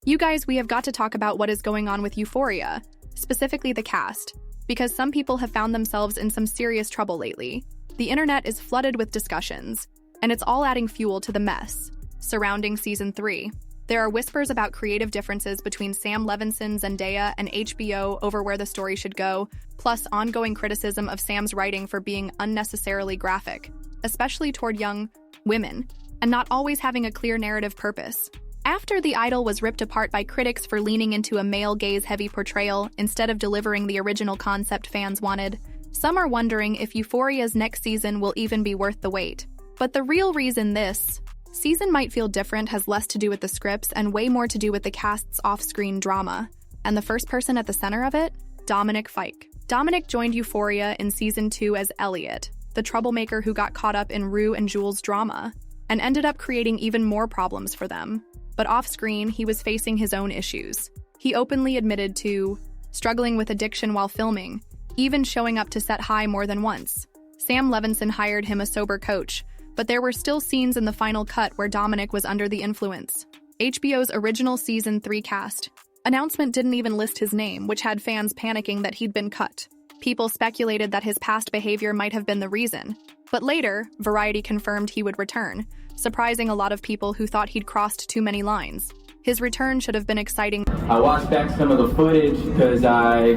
You guys, we have got to talk about what is going on with Euphoria, specifically the cast, because some people have found themselves in some serious trouble lately. The internet is flooded with discussions, and it's all adding fuel to the mess surrounding Season 3. There are whispers about creative differences between Sam Levinson's Zendaya and HBO over where the story should go, plus ongoing criticism of Sam's writing for being unnecessarily graphic, especially toward young women, and not always having a clear narrative purpose. After The Idol was ripped apart by critics for leaning into a male gaze-heavy portrayal instead of delivering the original concept fans wanted, some are wondering if Euphoria's next season will even be worth the wait. But the real reason this season might feel different has less to do with the scripts and way more to do with the cast's off-screen drama. And the first person at the center of it? Dominic Fike. Dominic joined Euphoria in Season 2 as Elliot, the troublemaker who got caught up in Rue and Jules' drama, and ended up creating even more problems for them. But off-screen, he was facing his own issues. He openly admitted to struggling with addiction while filming, even showing up to set high more than once. Sam Levinson hired him a sober coach, but there were still scenes in the final cut where Dominic was under the influence. HBO's original Season 3 cast announcement didn't even list his name, which had fans panicking that he'd been cut. People speculated that his past behavior might have been the reason. But later, Variety confirmed he would return, surprising a lot of people who thought he'd crossed too many lines. His return should have been exciting. I watched back some of the footage because I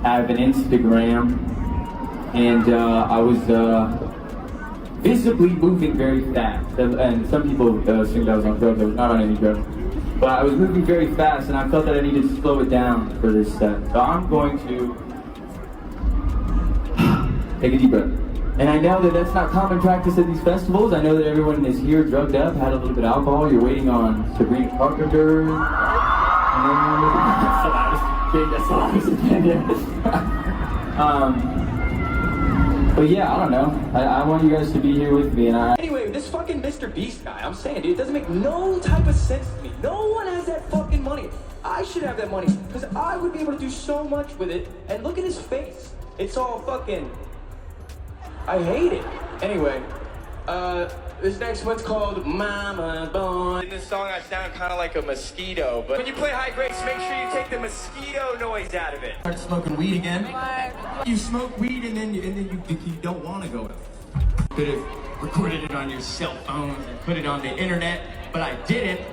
have an Instagram, and I was visibly moving very fast. And some people think I was on drugs. I was not on any drugs. But I was moving very fast, and I felt that I needed to slow it down for this set. So I'm going to take a deep breath. And I know that that's not common practice at these festivals. I know that everyone is here drugged up, had a little bit of alcohol. You're waiting on Sabrina Carpenter. That's all I was intending. But yeah, I don't know. I want you guys to be here with me. Anyway, this fucking Mr. Beast guy, I'm saying, dude, it doesn't make no type of sense to me. No one has that fucking money. I should have that money, because I would be able to do so much with it. And look at his face. It's all fucking... I hate it. Anyway, this next one's called Mama Boy. In this song, I sound kind of like a mosquito, but when you play High Grace, make sure you take the mosquito noise out of it. Start smoking weed again. What? You smoke weed and then you don't want to go out. Could have recorded it on your cell phones and put it on the internet, but I didn't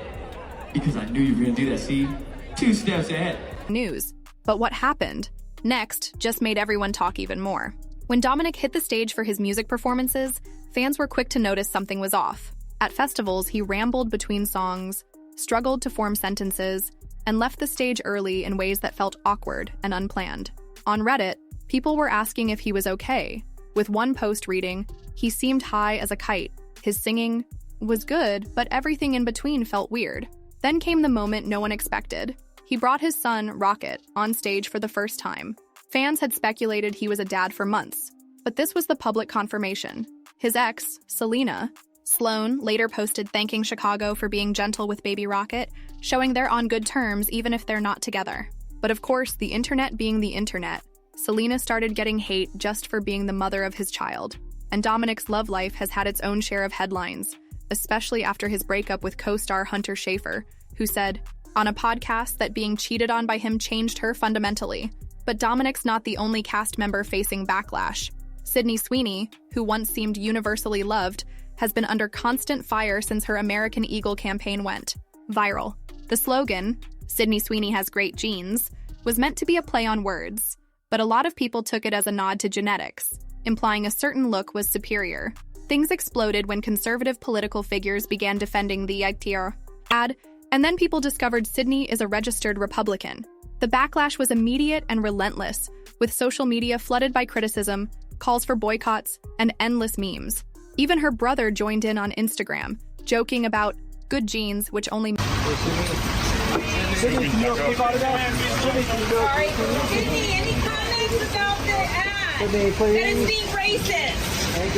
because I knew you were going to do that. See? 2 steps ahead. News. But what happened next just made everyone talk even more. When Dominic hit the stage for his music performances, fans were quick to notice something was off. At festivals, he rambled between songs, struggled to form sentences, and left the stage early in ways that felt awkward and unplanned. On Reddit, people were asking if he was okay, with one post reading, "He seemed high as a kite. His singing was good, but everything in between felt weird." Then came the moment no one expected. He brought his son, Rocket, on stage for the first time. Fans had speculated he was a dad for months, but this was the public confirmation. His ex, Selena Sloan, later posted thanking Chicago for being gentle with baby Rocket, showing they're on good terms even if they're not together. But of course, the internet being the internet, Selena started getting hate just for being the mother of his child. And Dominic's love life has had its own share of headlines, especially after his breakup with co-star Hunter Schafer, who said on a podcast that being cheated on by him changed her fundamentally. But Dominic's not the only cast member facing backlash. Sweeney, who once seemed universally loved, has been under constant fire since her American Eagle campaign went viral. The slogan, Sweeney has great genes, was meant to be a play on words, but a lot of people took it as a nod to genetics, implying a certain look was superior. Things exploded when conservative political figures began defending the ad, and then people discovered Sydney is a registered Republican. The backlash was immediate and relentless, with social media flooded by criticism, calls for boycotts, and endless memes. Even her brother joined in on Instagram, joking about good genes, which only... Sorry, Sydney, any comments about the ad? Sydney, please. That is being racist. Thank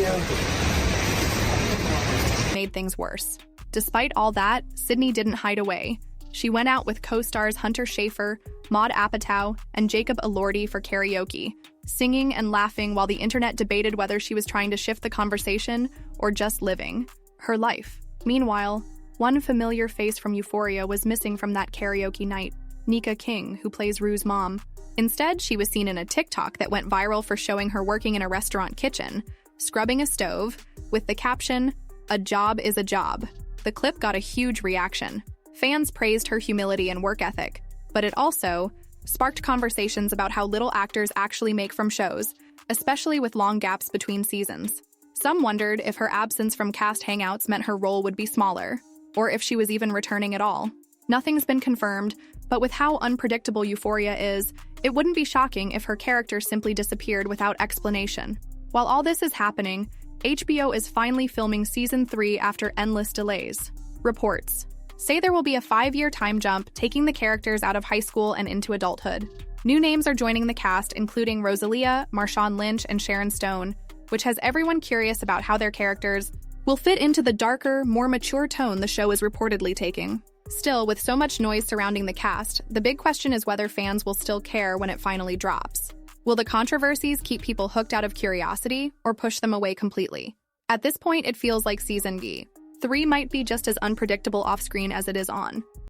you. Made things worse. Despite all that, Sydney didn't hide away. She went out with co-stars Hunter Schafer, Maude Apatow, and Jacob Elordi for karaoke, singing and laughing while the internet debated whether she was trying to shift the conversation or just living her life. Meanwhile, One familiar face from Euphoria was missing from that karaoke night, Nika King, who plays Rue's mom. Instead, she was seen in a TikTok that went viral for showing her working in a restaurant kitchen, scrubbing a stove, with the caption, "A job is a job." The clip got a huge reaction. Fans praised her humility and work ethic, but it also sparked conversations about how little actors actually make from shows, especially with long gaps between seasons. Some wondered if her absence from cast hangouts meant her role would be smaller, or if she was even returning at all. Nothing's been confirmed, but with how unpredictable Euphoria is, it wouldn't be shocking if her character simply disappeared without explanation. While all this is happening, HBO is finally filming Season 3 after endless delays. Reports say there will be a 5-year time jump, taking the characters out of high school and into adulthood. New names are joining the cast, including Rosalia, Marshawn Lynch, and Sharon Stone, which has everyone curious about how their characters will fit into the darker, more mature tone the show is reportedly taking. Still, with so much noise surrounding the cast, the big question is whether fans will still care when it finally drops. Will the controversies keep people hooked out of curiosity or push them away completely? At this point, it feels like Season 3 might be just as unpredictable off-screen as it is on.